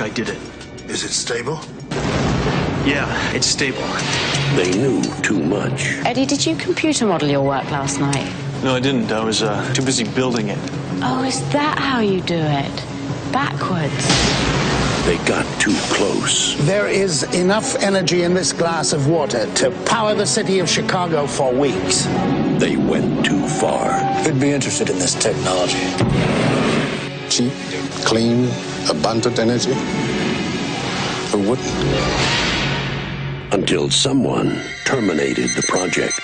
I did it. Is it stable? Yeah, it's stable. They knew too much. Eddie, did you computer model your work last night? No, I didn't. I was too busy building it. Oh, is that how you do it? Backwards. They got too close. There is enough energy in this glass of water to power the city of Chicago for weeks. They went too far. Who'd be interested in this technology? Cheap, clean, abundant energy? Who wouldn't? Until someone terminated the project.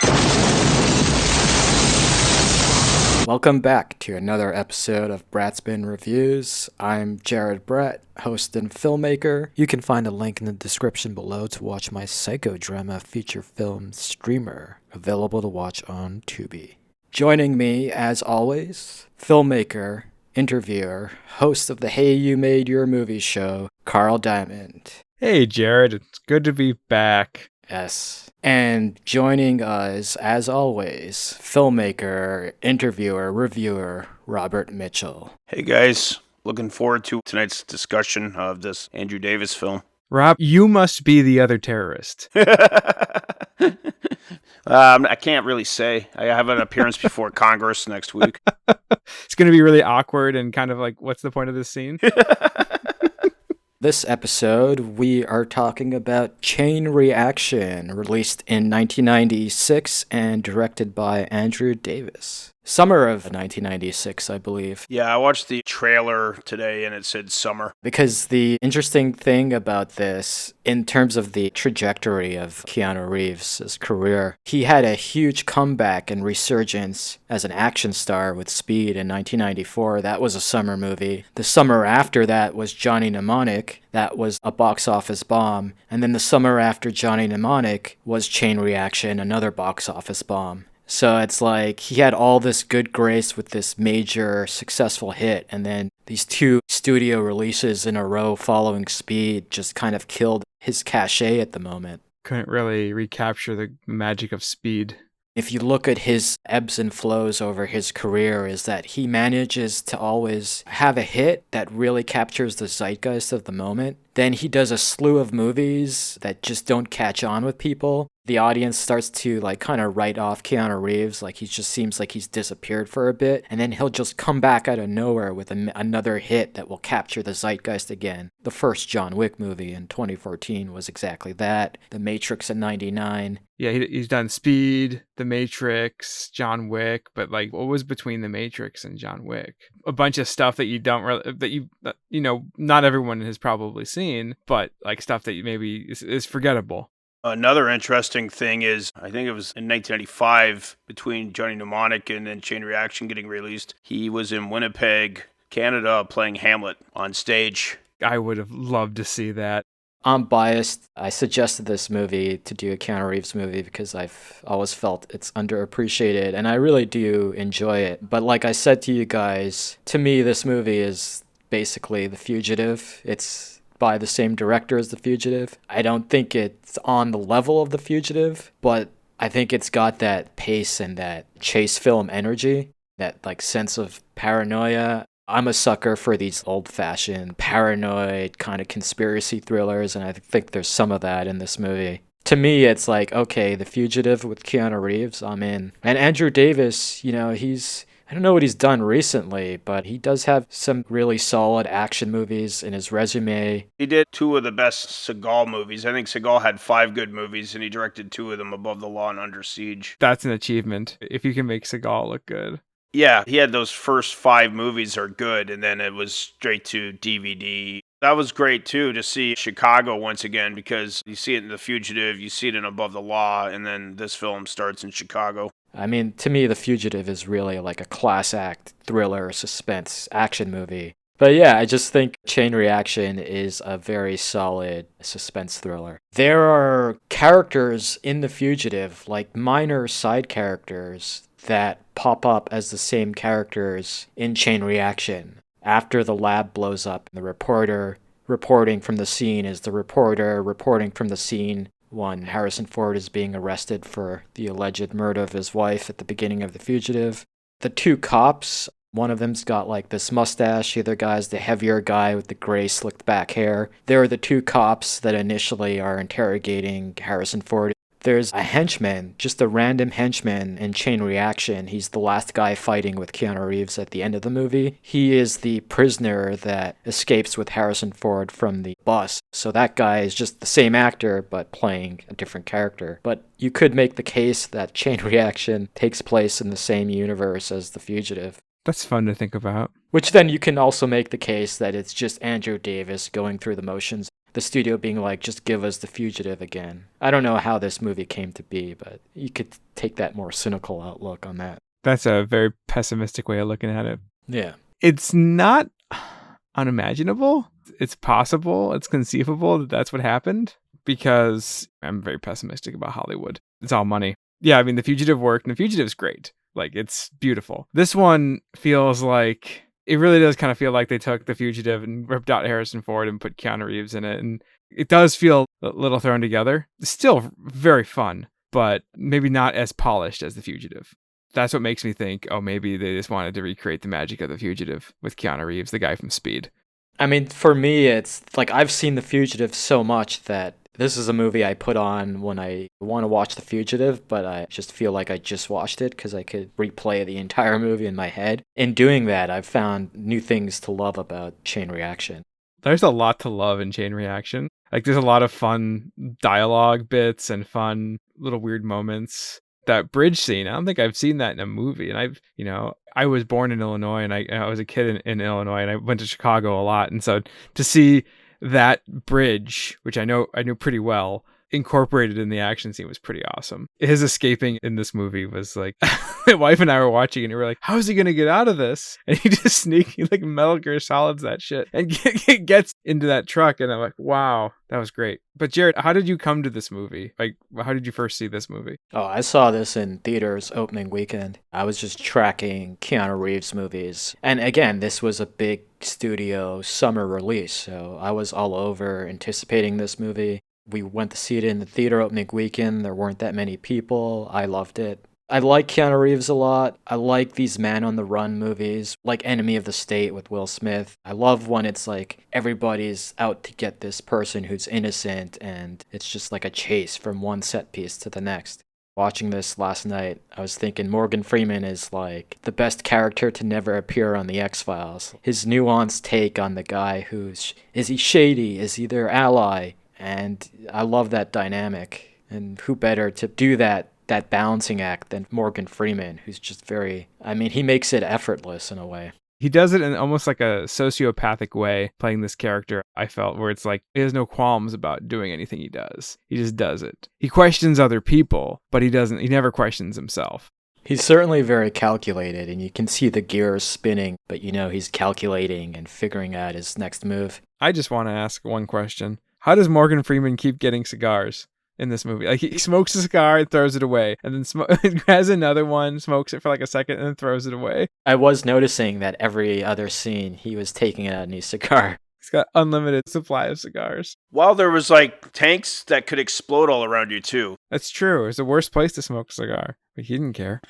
Welcome back to another episode of Brattspin Reviews. I'm Jared Bratt, host and filmmaker. You can find a link in the description below to watch my psychodrama feature film Streamer, available to watch on Tubi. Joining me, as always, filmmaker, interviewer, host of the Hey You Made Your Movie show, Carl Diamond. Hey, Jared. It's good to be back. Yes. And joining us, as always, filmmaker, interviewer, reviewer, Robert Mitchell. Hey, guys. Looking forward to tonight's discussion of this Andrew Davis film. Rob, you must be the other terrorist. I can't really say. I have an appearance before Congress next week. It's going to be really awkward and kind of like, what's the point of this scene? This episode, we are talking about Chain Reaction, released in 1996 and directed by Andrew Davis. Summer of 1996, I believe. Yeah, I watched the trailer today and it said summer. Because the interesting thing about this, in terms of the trajectory of Keanu Reeves' career, he had a huge comeback and resurgence as an action star with Speed in 1994. That was a summer movie. The summer after that was Johnny Mnemonic. That was a box office bomb. And then the summer after Johnny Mnemonic was Chain Reaction, another box office bomb. So it's like he had all this good grace with this major successful hit, and then these two studio releases in a row following Speed just kind of killed his cachet at the moment. Couldn't really recapture the magic of Speed. If you look at his ebbs and flows over his career, is that he manages to always have a hit that really captures the zeitgeist of the moment. Then he does a slew of movies that just don't catch on with people. The audience starts to kind of write off Keanu Reeves, he just seems like he's disappeared for a bit, and then he'll just come back out of nowhere with another hit that will capture the zeitgeist again. The first John Wick movie in 2014 was exactly that. The Matrix in 99. Yeah, he's done Speed, The Matrix, John Wick, but what was between The Matrix and John Wick? A bunch of stuff that you don't really, not everyone has probably seen, but stuff that maybe is forgettable. Another interesting thing is, I think it was in 1995, between Johnny Mnemonic and then Chain Reaction getting released, he was in Winnipeg, Canada, playing Hamlet on stage. I would have loved to see that. I'm biased. I suggested this movie to do a Keanu Reeves movie because I've always felt it's underappreciated, and I really do enjoy it. But like I said to you guys, to me, this movie is basically The Fugitive. It's by the same director as The Fugitive. I don't think it's on the level of The Fugitive, but I think it's got that pace and that chase film energy, that sense of paranoia. I'm a sucker for these old-fashioned, paranoid kind of conspiracy thrillers, and I think there's some of that in this movie. To me, it's okay, The Fugitive with Keanu Reeves, I'm in. And Andrew Davis, I don't know what he's done recently, but he does have some really solid action movies in his resume. He did two of the best Seagal movies. I think Seagal had 5 good movies, and he directed 2 of them, Above the Law and Under Siege. That's an achievement, if you can make Seagal look good. Yeah, he had those first 5 movies are good, and then it was straight to DVD. That was great, too, to see Chicago once again, because you see it in The Fugitive, you see it in Above the Law, and then this film starts in Chicago. I mean, to me, The Fugitive is really a class act thriller, suspense, action movie. But yeah, I just think Chain Reaction is a very solid suspense thriller. There are characters in The Fugitive, minor side characters, that pop up as the same characters in Chain Reaction. After the lab blows up, the reporter reporting from the scene is the reporter reporting from the scene when Harrison Ford is being arrested for the alleged murder of his wife at the beginning of The Fugitive. The two cops One of them's got like this mustache, the other guy's the heavier guy with the gray slicked back hair. They're the two cops that initially are interrogating Harrison Ford. There's a henchman, just a random henchman in Chain Reaction. He's the last guy fighting with Keanu Reeves at the end of the movie. He is the prisoner that escapes with Harrison Ford from the bus. So that guy is just the same actor, but playing a different character. But you could make the case that Chain Reaction takes place in the same universe as The Fugitive. That's fun to think about. Which then you can also make the case that it's just Andrew Davis going through the motions. The studio being like, just give us The Fugitive again. I don't know how this movie came to be, but you could take that more cynical outlook on that. That's a very pessimistic way of looking at it. Yeah. It's not unimaginable. It's possible. It's conceivable that that's what happened, because I'm very pessimistic about Hollywood. It's all money. Yeah, I mean, The Fugitive worked, and The Fugitive's great. Like, it's beautiful. This one feels like... It really does kind of feel like they took The Fugitive and ripped out Harrison Ford and put Keanu Reeves in it. And it does feel a little thrown together. It's still very fun, but maybe not as polished as The Fugitive. That's what makes me think, oh, maybe they just wanted to recreate the magic of The Fugitive with Keanu Reeves, the guy from Speed. I mean, for me, it's like I've seen The Fugitive so much that this is a movie I put on when I want to watch The Fugitive, but I just feel like I just watched it because I could replay the entire movie in my head. In doing that, I've found new things to love about Chain Reaction. There's a lot to love in Chain Reaction. Like, there's a lot of fun dialogue bits and fun little weird moments. That bridge scene, I don't think I've seen that in a movie. And I was born in Illinois, and I was a kid in Illinois, and I went to Chicago a lot. And so to see that bridge, which I knew pretty well, incorporated in the action scene was pretty awesome. His escaping in this movie was like, my wife and I were watching and we were like, how is he going to get out of this? And he just sneaky, like Metal Gear Solids that shit and gets into that truck. And I'm like, wow, that was great. But Jared, how did you come to this movie? Like, how did you first see this movie? Oh, I saw this in theaters opening weekend. I was just tracking Keanu Reeves movies. And again, this was a big studio summer release. So I was all over anticipating this movie. We went to see it in the theater opening weekend. There weren't that many people. I loved it. I like Keanu Reeves a lot. I like these Man on the Run movies, like Enemy of the State with Will Smith. I love when it's like everybody's out to get this person who's innocent and it's just like a chase from one set piece to the next. Watching this last night, I was thinking Morgan Freeman is like the best character to never appear on The X-Files. His nuanced take on the guy is he shady? Is he their ally? And I love that dynamic. And who better to do that balancing act than Morgan Freeman, who's just he makes it effortless in a way. He does it in almost like a sociopathic way, playing this character, I felt, where it's like he has no qualms about doing anything he does. He just does it. He questions other people, but he never questions himself. He's certainly very calculated, and you can see the gears spinning, but he's calculating and figuring out his next move. I just want to ask one question. How does Morgan Freeman keep getting cigars in this movie? Like, he smokes a cigar and throws it away, and then has another one, smokes it for like a second, and then throws it away. I was noticing that every other scene, he was taking out a new cigar. He's got unlimited supply of cigars. Well, there was like tanks that could explode all around you too. That's true. It's the worst place to smoke a cigar, but he didn't care.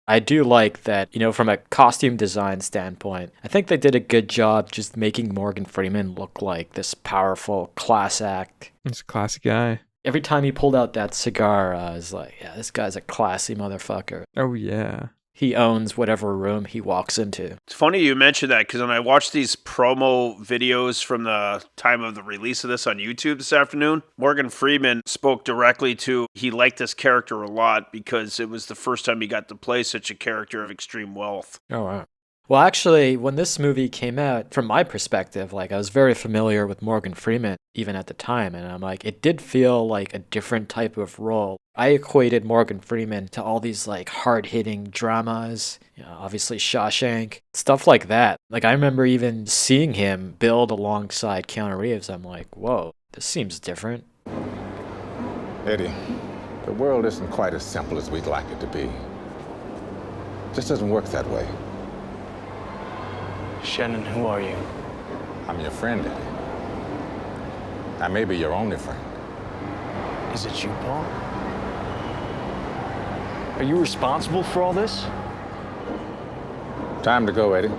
I do like that, from a costume design standpoint, I think they did a good job just making Morgan Freeman look like this powerful class act. He's a classic guy. Every time he pulled out that cigar, I was like, yeah, this guy's a classy motherfucker. Oh, yeah. He owns whatever room he walks into. It's funny you mentioned that, because when I watched these promo videos from the time of the release of this on YouTube this afternoon, Morgan Freeman spoke directly to, he liked this character a lot because it was the first time he got to play such a character of extreme wealth. Oh, wow. Well, actually, when this movie came out, from my perspective, I was very familiar with Morgan Freeman, even at the time, and I'm like, it did feel like a different type of role. I equated Morgan Freeman to all these, hard-hitting dramas, obviously Shawshank, stuff like that. I remember even seeing him build alongside Keanu Reeves. I'm like, whoa, this seems different. Eddie, the world isn't quite as simple as we'd like it to be. It just doesn't work that way. Shannon, who are you? I'm your friend, Eddie. I may be your only friend. Is it you, Paul? Are you responsible for all this? Time to go, Eddie.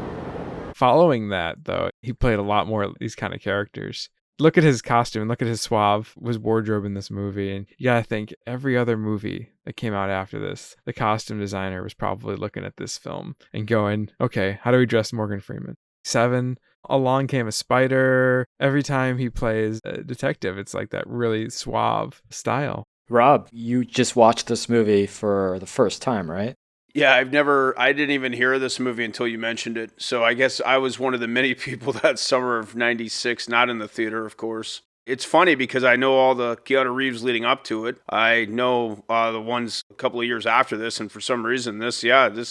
Following that, though, he played a lot more of these kind of characters. Look at his costume, look at his suave, his wardrobe in this movie, and you gotta think every other movie that came out after this, the costume designer was probably looking at this film and going, okay, how do we dress Morgan Freeman? Seven, Along Came a Spider. Every time he plays a detective, it's like that really suave style. Rob, you just watched this movie for the first time, right? Yeah, I didn't even hear of this movie until you mentioned it. So I guess I was one of the many people that summer of 96, not in the theater, of course. It's funny because I know all the Keanu Reeves leading up to it. I know the ones a couple of years after this, and for some reason this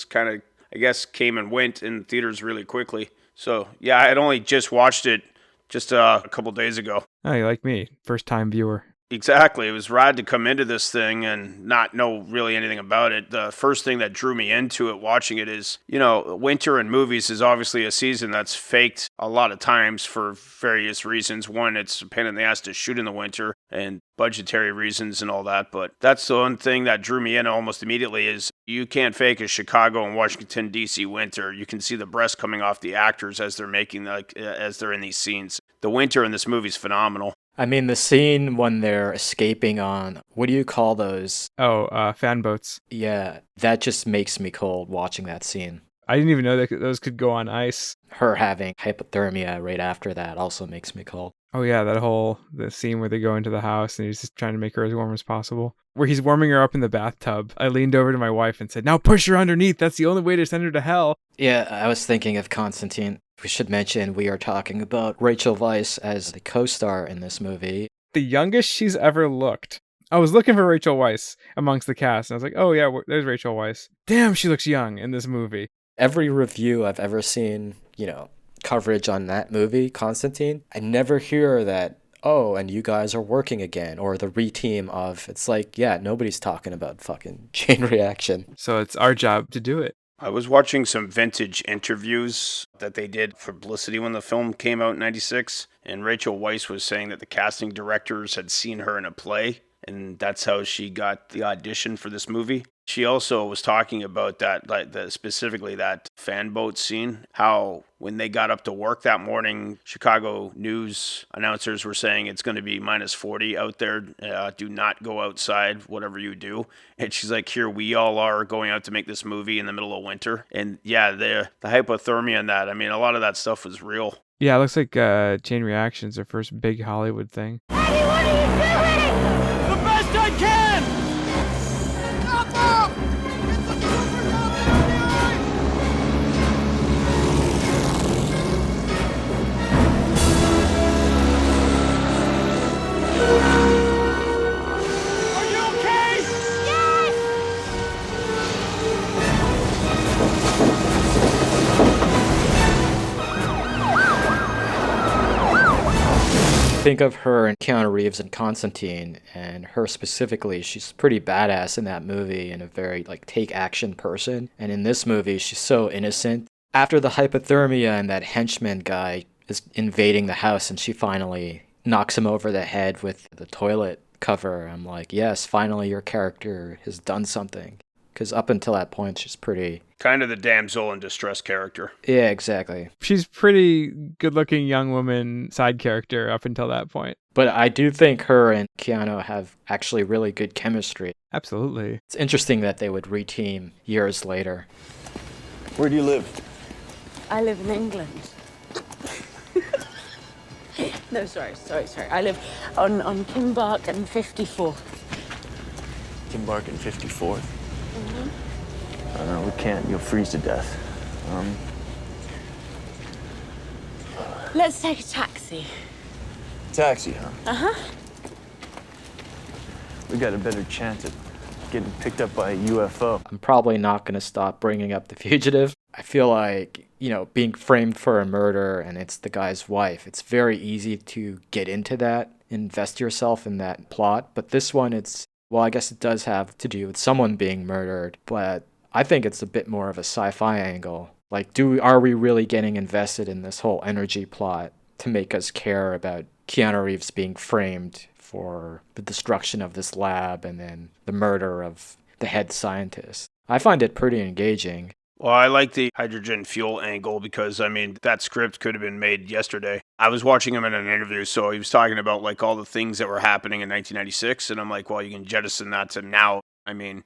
kind of, I guess, came and went in theaters really quickly. So yeah, I had only just watched it just a couple days ago. Oh, you like me, first time viewer. Exactly. It was rad to come into this thing and not know really anything about it. The first thing that drew me into it watching it is, winter in movies is obviously a season that's faked a lot of times for various reasons. One, it's a pain in the ass to shoot in the winter and budgetary reasons and all that. But that's the one thing that drew me in almost immediately is you can't fake a Chicago and Washington, D.C. winter. You can see the breath coming off the actors as they're as they're in these scenes. The winter in this movie is phenomenal. I mean, the scene when they're escaping on, what do you call those? Fan boats. Yeah, that just makes me cold watching that scene. I didn't even know that those could go on ice. Her having hypothermia right after that also makes me cold. Oh yeah, the scene where they go into the house and he's just trying to make her as warm as possible. Where he's warming her up in the bathtub. I leaned over to my wife and said, now push her underneath. That's the only way to send her to hell. Yeah, I was thinking of Constantine. We should mention we are talking about Rachel Weisz as the co-star in this movie. The youngest she's ever looked. I was looking for Rachel Weisz amongst the cast, and I was like, oh yeah, there's Rachel Weisz. Damn, she looks young in this movie. Every review I've ever seen, coverage on that movie, Constantine, I never hear that, oh, and you guys are working again, or the re-team of, it's like, yeah, nobody's talking about fucking Chain Reaction. So it's our job to do it. I was watching some vintage interviews that they did for publicity when the film came out in 96, and Rachel Weisz was saying that the casting directors had seen her in a play, and that's how she got the audition for this movie. She also was talking about that, specifically that fan boat scene, how when they got up to work that morning, Chicago news announcers were saying it's going to be minus 40 out there. Do not go outside, whatever you do. And she's like, here we all are going out to make this movie in the middle of winter. And yeah, the hypothermia and that, I mean, a lot of that stuff was real. Yeah, it looks like Chain Reaction's their first big Hollywood thing. Eddie, what are you doing? The best I can! Stop up! It's a super Are you okay? Yes! Think of her and Keanu Reeves and Constantine, and her specifically, she's pretty badass in that movie and a very, take action person. And in this movie, she's so innocent. After the hypothermia and that henchman guy is invading the house and she finally knocks him over the head with the toilet cover, I'm like, yes, finally your character has done something. Because up until that point, she's pretty... kind of the damsel in distress character. Yeah, exactly. She's pretty good-looking young woman side character up until that point. But I do think her and Keanu have actually really good chemistry. Absolutely. It's interesting that they would re-team years later. Where do you live? I live in England. No, sorry. I live on Kimbark and 54th. Kimbark and 54th? We can't. You'll freeze to death. Let's take a taxi. Taxi, huh? Uh-huh. We got a better chance at getting picked up by a UFO. I'm probably not going to stop bringing up The Fugitive. I feel like, being framed for a murder and it's the guy's wife, it's very easy to get into that, invest yourself in that plot. But this one, I guess it does have to do with someone being murdered, but I think it's a bit more of a sci-fi angle. Are we really getting invested in this whole energy plot to make us care about Keanu Reeves being framed for the destruction of this lab and then the murder of the head scientist? I find it pretty engaging. Well, I like the hydrogen fuel angle because, I mean, that script could have been made yesterday. I was watching him in an interview, so he was talking about like all the things that were happening in 1996, and I'm like, well, you can jettison that to now. I mean,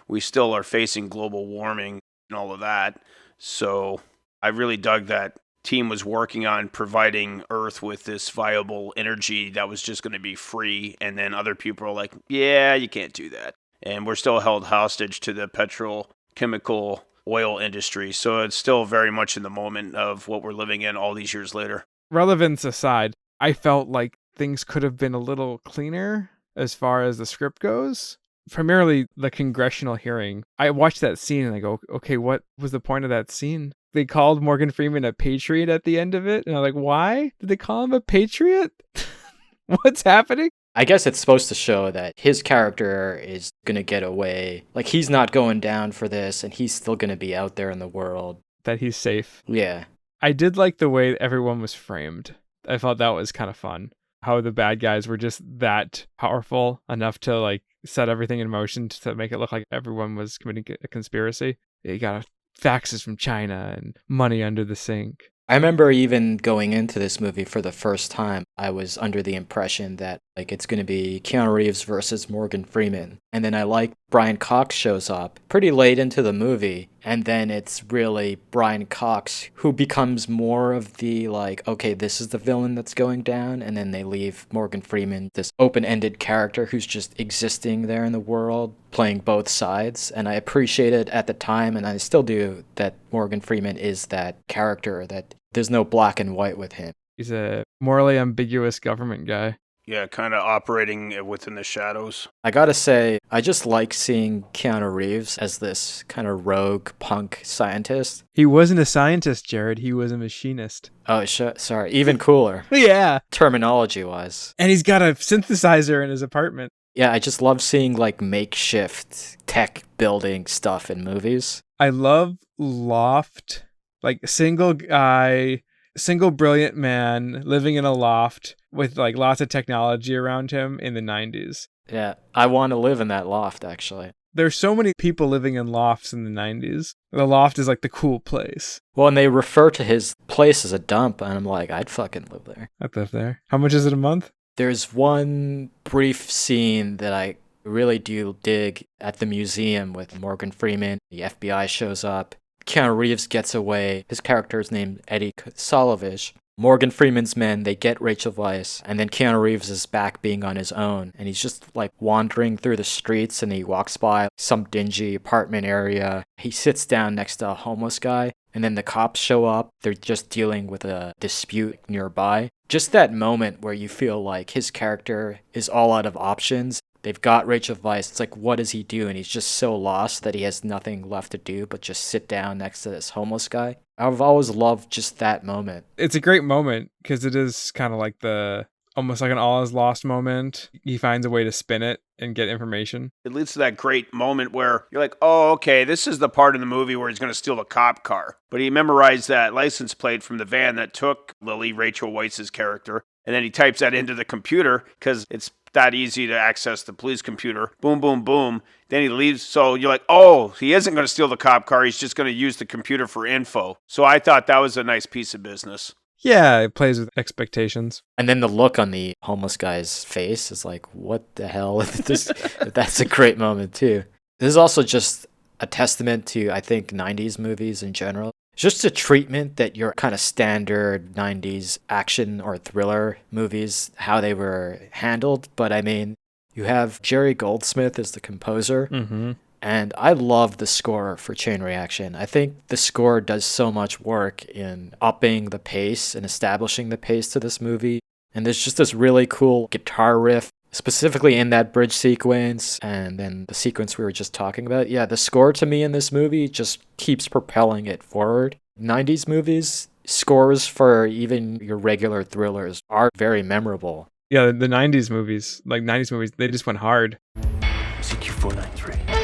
we still are facing global warming and all of that. So I really dug that team was working on providing Earth with this viable energy that was just going to be free, and then other people are like, yeah, you can't do that. And we're still held hostage to the petrochemical oil industry. So it's still very much in the moment of what we're living in all these years later. Relevance aside, I felt like things could have been a little cleaner as far as the script goes. Primarily the congressional hearing. I watched that scene and I go, okay, what was the point of that scene? They called Morgan Freeman a patriot at the end of it. And I'm like, why did they call him a patriot? What's happening? I guess it's supposed to show that his character is going to get away. Like, he's not going down for this, and he's still going to be out there in the world. That he's safe. Yeah. I did like the way everyone was framed. I thought that was kind of fun. How the bad guys were just that powerful enough to, like, set everything in motion to make it look like everyone was committing a conspiracy. You got faxes from China and money under the sink. I remember even going into this movie for the first time, I was under the impression that like it's going to be Keanu Reeves versus Morgan Freeman. And then Brian Cox shows up pretty late into the movie. And then it's really Brian Cox who becomes more of the like, okay, this is the villain that's going down. And then they leave Morgan Freeman, this open-ended character who's just existing there in the world, playing both sides. And I appreciated at the time, and I still do, that Morgan Freeman is that character, that there's no black and white with him. He's a morally ambiguous government guy. Yeah, kind of operating within the shadows. I gotta say, I just like seeing Keanu Reeves as this kind of rogue punk scientist. He wasn't a scientist, Jared. He was a machinist. Oh, sorry. Even cooler. Yeah. Terminology-wise. And he's got a synthesizer in his apartment. Yeah, I just love seeing like makeshift tech building stuff in movies. I love loft, like single guy, single brilliant man living in a loft with like lots of technology around him in the 90s. Yeah, I want to live in that loft, actually. There's so many people living in lofts in the 90s. The loft is like the cool place. Well, and they refer to his place as a dump, and I'm like, I'd fucking live there. I'd live there. How much is it a month? There's one brief scene that I really do dig at the museum with Morgan Freeman. The FBI shows up. Keanu Reeves gets away. His character is named Eddie Solovich. Morgan Freeman's men, they get Rachel Weisz, and then Keanu Reeves is back being on his own, and he's just like wandering through the streets, and he walks by some dingy apartment area. He sits down next to a homeless guy, and then the cops show up. They're just dealing with a dispute nearby. Just that moment where you feel like his character is all out of options. They've got Rachel Weisz. It's like, what does he do? And he's just so lost that he has nothing left to do but just sit down next to this homeless guy. I've always loved just that moment. It's a great moment because it is kind of like almost like an all is lost moment. He finds a way to spin it and get information. It leads to that great moment where you're like, oh, okay, this is the part in the movie where he's going to steal the cop car. But he memorized that license plate from the van that took Lily, Rachel Weisz's character. And then he types that into the computer because it's that easy to access the police computer. Boom, boom, boom. Then he leaves. So you're like, oh, he isn't going to steal the cop car. He's just going to use the computer for info. So I thought that was a nice piece of business. Yeah, it plays with expectations. And then the look on the homeless guy's face is like, what the hell? That's a great moment, too. This is also just a testament to, I think, 90s movies in general. It's just a treatment that your kind of standard 90s action or thriller movies, how they were handled. But I mean, you have Jerry Goldsmith as the composer. Mm-hmm. And I love the score for Chain Reaction. I think the score does so much work in upping the pace and establishing the pace to this movie. And there's just this really cool guitar riff, specifically in that bridge sequence and then the sequence we were just talking about. Yeah, the score to me in this movie just keeps propelling it forward. 90s movies, scores for even your regular thrillers are very memorable. Yeah, the 90s movies, they just went hard. CQ493.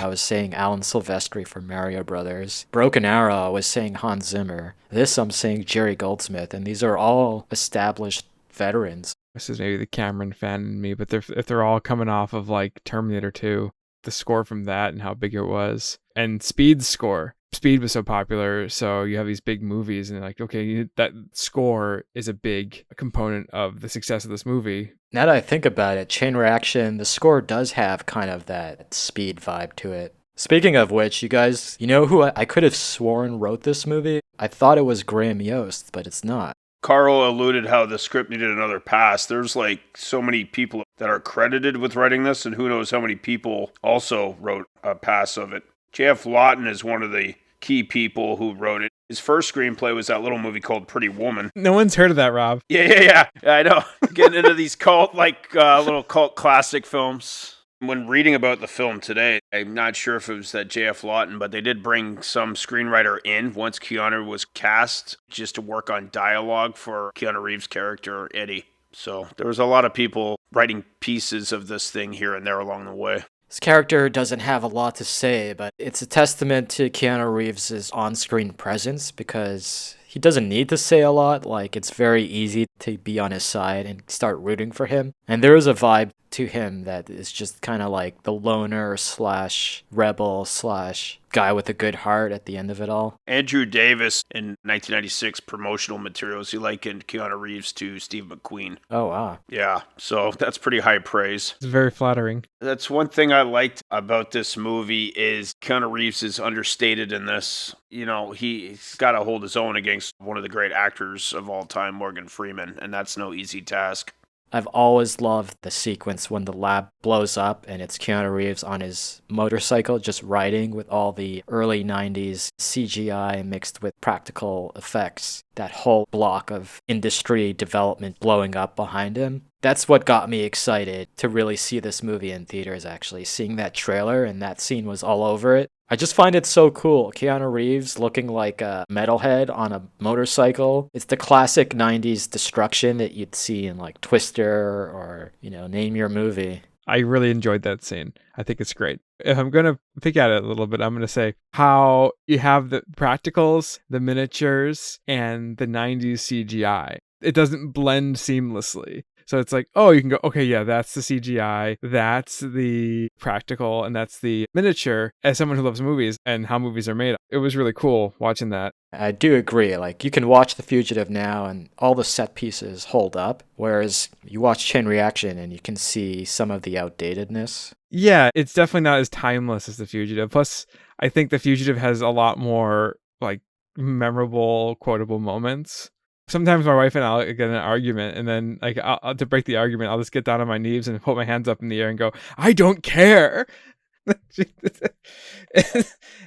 I was saying Alan Silvestri from Mario Brothers. Broken Arrow, I was saying Hans Zimmer. This, I'm saying Jerry Goldsmith, and these are all established veterans. This is maybe the Cameron fan in me, but if they're all coming off of like Terminator 2, the score from that and how big it was, and Speed's score. Speed was so popular, so you have these big movies, and like, okay, that score is a big component of the success of this movie. Now that I think about it, Chain Reaction, the score does have kind of that Speed vibe to it. Speaking of which, you guys, you know who I could have sworn wrote this movie? I thought it was Graham Yost, but it's not. Carl alluded how the script needed another pass. There's like so many people that are credited with writing this, and who knows how many people also wrote a pass of it. J.F. Lawton is one of the key people who wrote it. His first screenplay was that little movie called Pretty Woman. No one's heard of that, Rob. Yeah, I know. Getting into these little cult classic films. When reading about the film today, I'm not sure if it was that J.F. Lawton, but they did bring some screenwriter in once Keanu was cast just to work on dialogue for Keanu Reeves' character, Eddie. So there was a lot of people writing pieces of this thing here and there along the way. His character doesn't have a lot to say, but it's a testament to Keanu Reeves' on-screen presence because he doesn't need to say a lot. Like, it's very easy to be on his side and start rooting for him. And there is a vibe to him that is just kind of like the loner slash rebel slash guy with a good heart at the end of it all. Andrew Davis in 1996 promotional materials, he likened Keanu Reeves to Steve McQueen. Oh, wow. Yeah, so that's pretty high praise. It's very flattering. That's one thing I liked about this movie is Keanu Reeves is understated in this. You know, he's got to hold his own against one of the great actors of all time, Morgan Freeman, and that's no easy task. I've always loved the sequence when the lab blows up and it's Keanu Reeves on his motorcycle just riding with all the early 90s CGI mixed with practical effects. That whole block of industry development blowing up behind him. That's what got me excited to really see this movie in theaters, actually. Seeing that trailer and that scene was all over it. I just find it so cool. Keanu Reeves looking like a metalhead on a motorcycle. It's the classic 90s destruction that you'd see in like Twister or, name your movie. I really enjoyed that scene. I think it's great. If I'm going to pick at it a little bit, I'm going to say how you have the practicals, the miniatures, and the 90s CGI. It doesn't blend seamlessly. So it's like, oh, you can go, okay, yeah, that's the CGI, that's the practical, and that's the miniature. As someone who loves movies and how movies are made, it was really cool watching that. I do agree. Like, you can watch The Fugitive now and all the set pieces hold up, whereas you watch Chain Reaction and you can see some of the outdatedness. Yeah, it's definitely not as timeless as The Fugitive. Plus, I think The Fugitive has a lot more, like, memorable, quotable moments. Sometimes my wife and I'll get in an argument, and then like to break the argument, I'll just get down on my knees and put my hands up in the air and go, "I don't care,"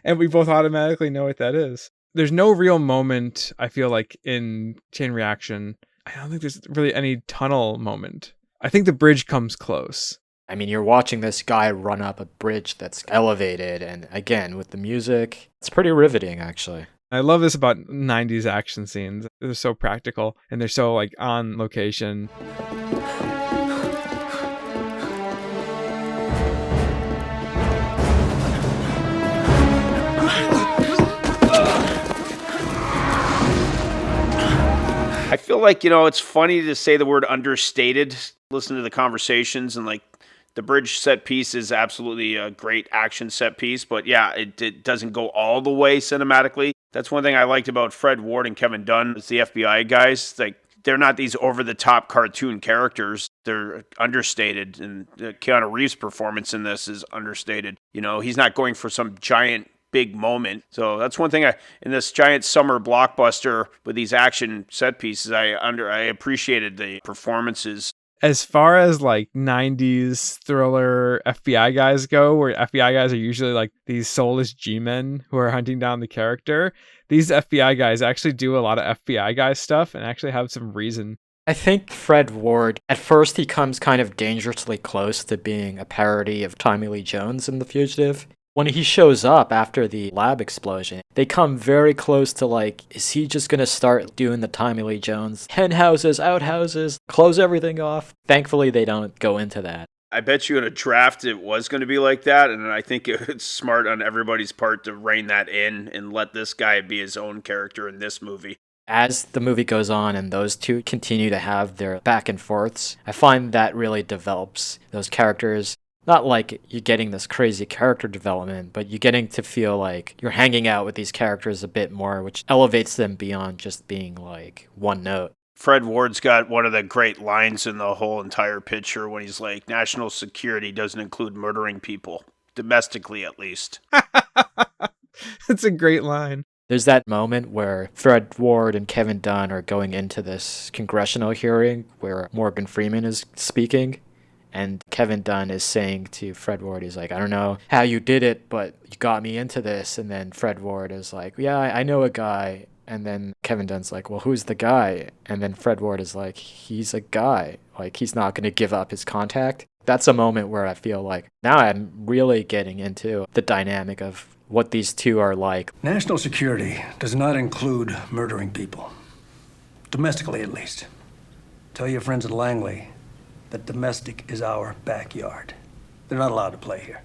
and we both automatically know what that is. There's no real moment, I feel like, in Chain Reaction. I don't think there's really any tunnel moment. I think the bridge comes close. I mean, you're watching this guy run up a bridge that's elevated, and again, with the music, it's pretty riveting, actually. I love this about 90s action scenes. They're so practical and they're so like on location. I feel like, it's funny to say the word understated. Listen to the conversations and like the bridge set piece is absolutely a great action set piece, but yeah, it doesn't go all the way cinematically. That's one thing I liked about Fred Ward and Kevin Dunn as the FBI guys. Like, they're not these over-the-top cartoon characters. They're understated, and Keanu Reeves' performance in this is understated. He's not going for some giant big moment. So that's one thing in this giant summer blockbuster with these action set pieces, I appreciated the performances. As far as like 90s thriller FBI guys go, where FBI guys are usually like these soulless G-men who are hunting down the character, these FBI guys actually do a lot of FBI guy stuff and actually have some reason. I think Fred Ward, at first he comes kind of dangerously close to being a parody of Tommy Lee Jones in The Fugitive. When he shows up after the lab explosion, they come very close to like, is he just going to start doing the Tommy Lee Jones hen houses, outhouses, close everything off? Thankfully, they don't go into that. I bet you in a draft it was going to be like that, and I think it's smart on everybody's part to rein that in and let this guy be his own character in this movie. As the movie goes on and those two continue to have their back and forths, I find that really develops those characters. Not like you're getting this crazy character development, but you're getting to feel like you're hanging out with these characters a bit more, which elevates them beyond just being like one note. Fred Ward's got one of the great lines in the whole entire picture when he's like, national security doesn't include murdering people, domestically at least. It's a great line. There's that moment where Fred Ward and Kevin Dunn are going into this congressional hearing where Morgan Freeman is speaking. And Kevin Dunn is saying to Fred Ward, he's like, I don't know how you did it, but you got me into this. And then Fred Ward is like, yeah, I know a guy. And then Kevin Dunn's like, well, who's the guy? And then Fred Ward is like, he's a guy. Like, he's not going to give up his contact. That's a moment where I feel like now I'm really getting into the dynamic of what these two are like. National security does not include murdering people. Domestically, at least. Tell your friends in Langley that domestic is our backyard. They're not allowed to play here.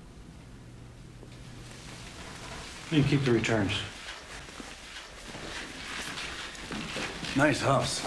You keep the returns. Nice house.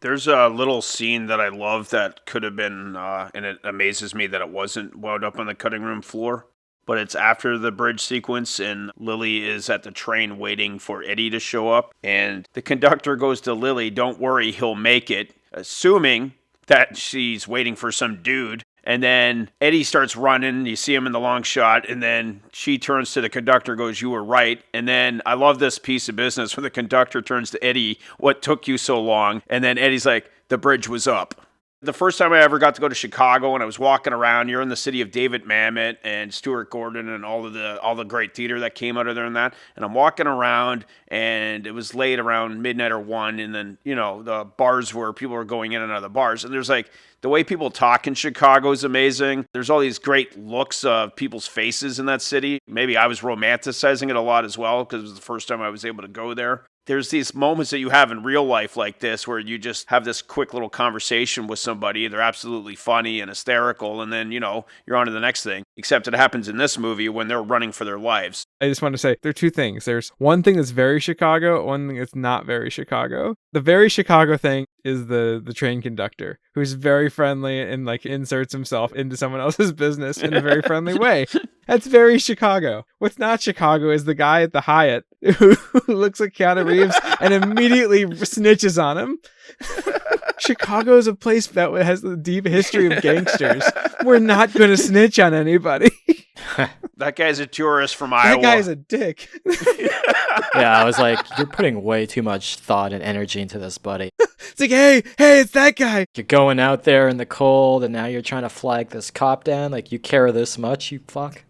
There's a little scene that I love that could have been, and it amazes me that it wasn't wound up on the cutting room floor. But it's after the bridge sequence, and Lily is at the train waiting for Eddie to show up. And the conductor goes to Lily, don't worry, he'll make it, assuming that she's waiting for some dude. And then Eddie starts running, you see him in the long shot, and then she turns to the conductor, goes, you were right. And then I love this piece of business where the conductor turns to Eddie, what took you so long? And then Eddie's like, the bridge was up. The first time I ever got to go to Chicago, and I was walking around, you're in the city of David Mamet and Stuart Gordon and all the great theater that came out of there and that. And I'm walking around, and it was late around midnight or 1, and then, you know, the bars where people were going in and out of the bars. And there's like, the way people talk in Chicago is amazing. There's all these great looks of people's faces in that city. Maybe I was romanticizing it a lot as well because it was the first time I was able to go there. There's these moments that you have in real life like this where you just have this quick little conversation with somebody. They're absolutely funny and hysterical. And then, you know, you're on to the next thing. Except it happens in this movie when they're running for their lives. I just want to say there are two things. There's one thing that's very Chicago, one thing that's not very Chicago. The very Chicago thing is the train conductor who's very friendly and like inserts himself into someone else's business in a very friendly way. That's very Chicago. What's not Chicago is the guy at the Hyatt who looks like Keanu Reeves and immediately snitches on him. Chicago is a place that has a deep history of gangsters. We're not going to snitch on anybody. That guy's a tourist from Iowa. That guy's a dick. Yeah, I was like, you're putting way too much thought and energy into this, buddy. It's like, hey, it's that guy. You're going out there in the cold, and now you're trying to flag this cop down? Like, you care this much, you fuck?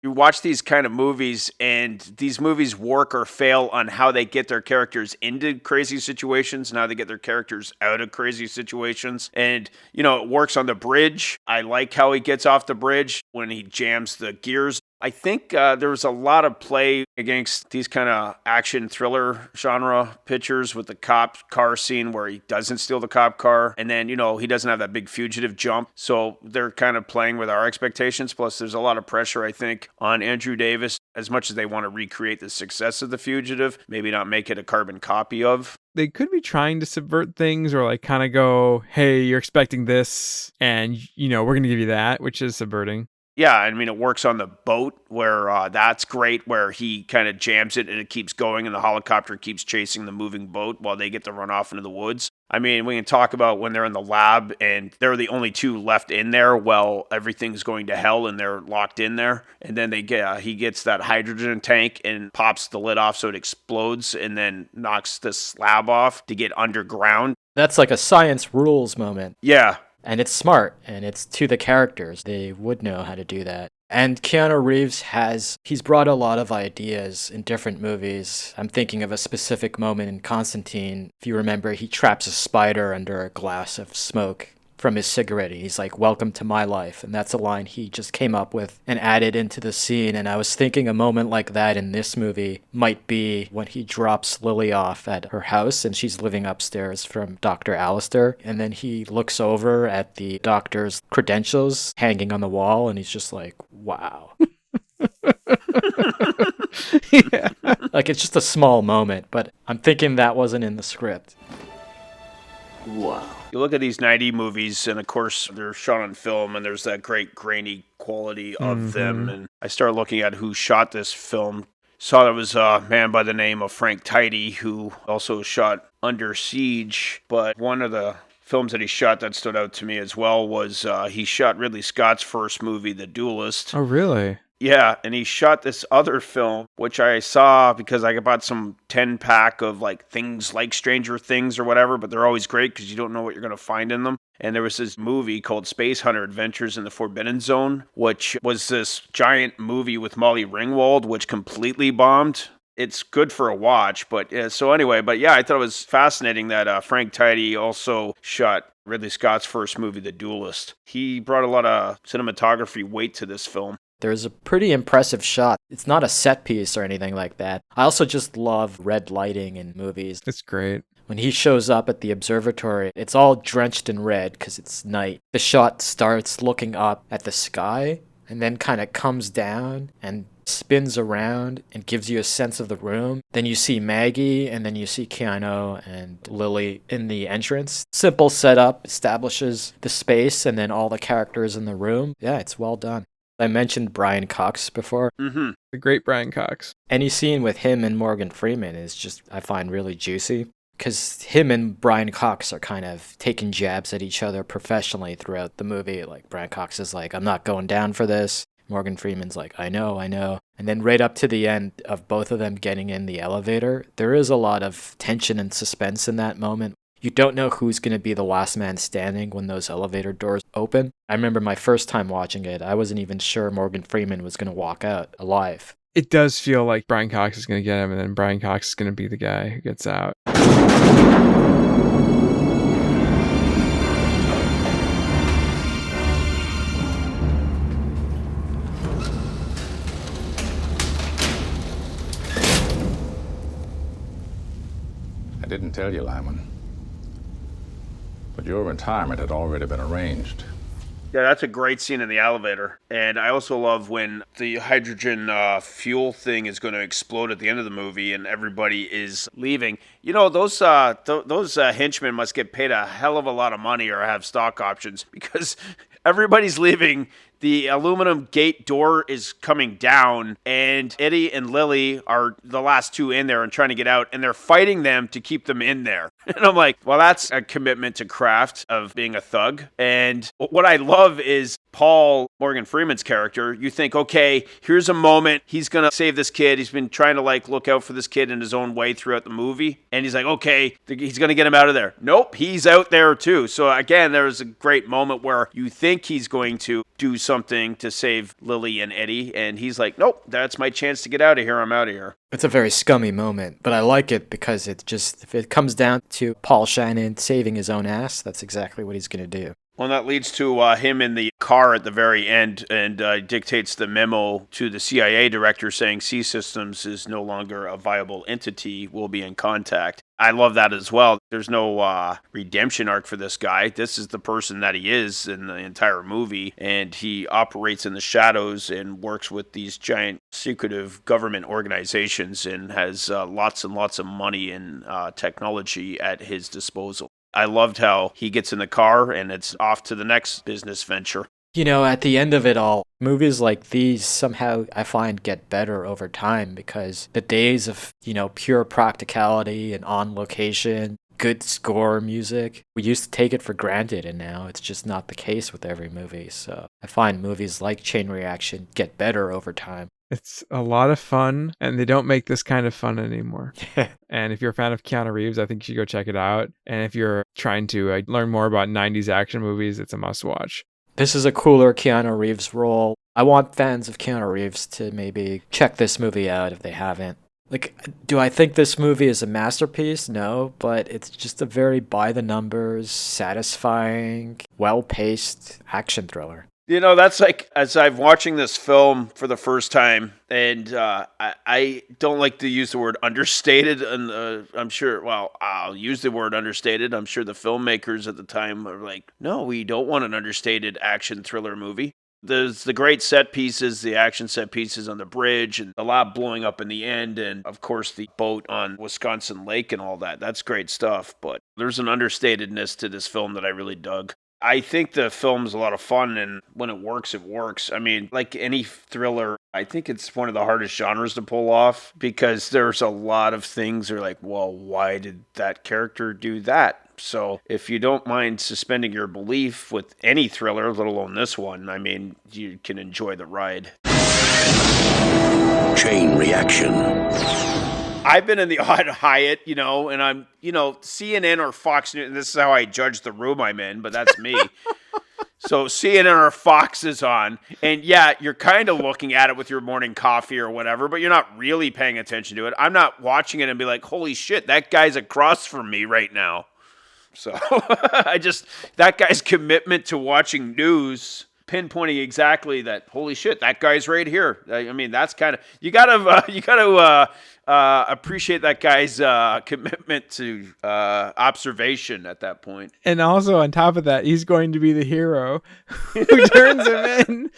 You watch these kind of movies, and these movies work or fail on how they get their characters into crazy situations and how they get their characters out of crazy situations. And, you know, it works on the bridge. I like how he gets off the bridge when he jams the gears. I think there was a lot of play against these kind of action thriller genre pictures with the cop car scene where he doesn't steal the cop car. And then, you know, he doesn't have that big fugitive jump. So they're kind of playing with our expectations. Plus, there's a lot of pressure, I think, on Andrew Davis. As much as they want to recreate the success of The Fugitive, maybe not make it a carbon copy of. They could be trying to subvert things or like kind of go, hey, you're expecting this and, you know, we're going to give you that, which is subverting. Yeah, I mean, it works on the boat where that's great, where he kind of jams it and it keeps going and the helicopter keeps chasing the moving boat while they get to run off into the woods. I mean, we can talk about when they're in the lab and they're the only two left in there while everything's going to hell and they're locked in there. And then he gets that hydrogen tank and pops the lid off so it explodes and then knocks the slab off to get underground. That's like a science rules moment. Yeah. And it's smart, and it's to the characters. They would know how to do that. And Keanu Reeves he's brought a lot of ideas in different movies. I'm thinking of a specific moment in Constantine. If you remember, he traps a spider under a glass of smoke from his cigarette. He's like, "Welcome to my life." And that's a line he just came up with and added into the scene. And I was thinking a moment like that in this movie might be when he drops Lily off at her house and she's living upstairs from Dr. Alistair. And then he looks over at the doctor's credentials hanging on the wall and he's just like, wow. Yeah. Like, it's just a small moment, but I'm thinking that wasn't in the script. Wow. You look at these 90 movies, and of course, they're shot on film, and there's that great grainy quality of them. And I started looking at who shot this film. Saw there was a man by the name of Frank Tidy, who also shot Under Siege. But one of the films that he shot that stood out to me as well was he shot Ridley Scott's first movie, The Duelist. Oh, really? Yeah, and he shot this other film, which I saw because I bought some 10-pack of like things like Stranger Things or whatever, but they're always great because you don't know what you're going to find in them. And there was this movie called Space Hunter Adventures in the Forbidden Zone, which was this giant movie with Molly Ringwald, which completely bombed. It's good for a watch, but so anyway, but yeah, I thought it was fascinating that Frank Tidy also shot Ridley Scott's first movie, The Duelist. He brought a lot of cinematography weight to this film. There's a pretty impressive shot. It's not a set piece or anything like that. I also just love red lighting in movies. It's great. When he shows up at the observatory, it's all drenched in red because it's night. The shot starts looking up at the sky and then kind of comes down and spins around and gives you a sense of the room. Then you see Maggie and then you see Keanu and Lily in the entrance. Simple setup, establishes the space and then all the characters in the room. Yeah, it's well done. I mentioned Brian Cox before. The great Brian Cox. Any scene with him and Morgan Freeman is just, I find, really juicy. Because him and Brian Cox are kind of taking jabs at each other professionally throughout the movie. Like, Brian Cox is like, I'm not going down for this. Morgan Freeman's like, I know. And then right up to the end of both of them getting in the elevator, there is a lot of tension and suspense in that moment. You don't know who's going to be the last man standing when those elevator doors open. I remember my first time watching it, I wasn't even sure Morgan Freeman was going to walk out alive. It does feel like Brian Cox is going to get him, and then Brian Cox is going to be the guy who gets out. I didn't tell you, Lyman. But your retirement had already been arranged. Yeah, that's a great scene in the elevator. And I also love when the hydrogen fuel thing is going to explode at the end of the movie and everybody is leaving. You know, those henchmen must get paid a hell of a lot of money or have stock options because everybody's leaving. The aluminum gate door is coming down, and Eddie and Lily are the last two in there and trying to get out, and they're fighting them to keep them in there. And I'm like, well, that's a commitment to craft of being a thug. And what I love is Paul, Morgan Freeman's character. You think, okay, here's a moment. He's going to save this kid. He's been trying to look out for this kid in his own way throughout the movie. And he's like, okay, he's going to get him out of there. Nope, he's out there too. So again, there's a great moment where you think he's going to do something to save Lily and Eddie. And he's like, nope, that's my chance to get out of here. I'm out of here. It's a very scummy moment, but I like it because if it comes down to Paul Shannon saving his own ass, that's exactly what he's going to do. Well, that leads to him in the car at the very end and dictates the memo to the CIA director saying C Systems is no longer a viable entity. We'll be in contact. I love that as well. There's no redemption arc for this guy. This is the person that he is in the entire movie, and he operates in the shadows and works with these giant secretive government organizations and has lots and lots of money and technology at his disposal. I loved how he gets in the car and it's off to the next business venture. You know, at the end of it all, movies like these somehow I find get better over time because the days of, pure practicality and on location, good score music, we used to take it for granted and now it's just not the case with every movie. So I find movies like Chain Reaction get better over time. It's a lot of fun, and they don't make this kind of fun anymore. And if you're a fan of Keanu Reeves, I think you should go check it out. And if you're trying to learn more about 90s action movies, it's a must-watch. This is a cooler Keanu Reeves role. I want fans of Keanu Reeves to maybe check this movie out if they haven't. Like, do I think this movie is a masterpiece? No, but it's just a very by the numbers, satisfying, well paced action thriller. You know, that's like, as I'm watching this film for the first time, and I don't like to use the word understated, and I'm sure, well, I'll use the word understated. I'm sure the filmmakers at the time are like, no, we don't want an understated action thriller movie. There's the great set pieces, the action set pieces on the bridge, and the lab blowing up in the end, and of course the boat on Wisconsin Lake and all that. That's great stuff, but there's an understatedness to this film that I really dug. I think the film's a lot of fun, and when it works, it works. I mean, like any thriller, I think it's one of the hardest genres to pull off because there's a lot of things that are like, well, why did that character do that? So if you don't mind suspending your belief with any thriller, let alone this one, I mean, you can enjoy the ride. Chain reaction. I've been in the odd Hyatt, and I'm, CNN or Fox News, and this is how I judge the room I'm in, but that's me. So CNN or Fox is on, and yeah, you're kind of looking at it with your morning coffee or whatever, but you're not really paying attention to it. I'm not watching it and be like, holy shit, that guy's across from me right now. So that guy's commitment to watching news, pinpointing exactly that, holy shit, that guy's right here. I mean, that's kind of, you gotta appreciate that guy's commitment to observation at that point. And also on top of that, he's going to be the hero who turns him in.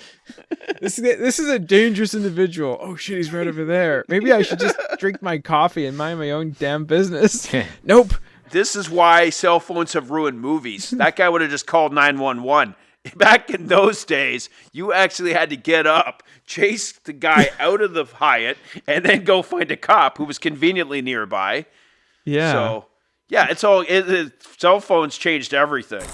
This is a dangerous individual. Oh shit, he's right over there. Maybe I should just drink my coffee and mind my own damn business. Nope. This is why cell phones have ruined movies. That guy would have just called 911. Back in those days, you actually had to get up, chase the guy out of the Hyatt, and then go find a cop who was conveniently nearby. Yeah. So, yeah, cell phones changed everything.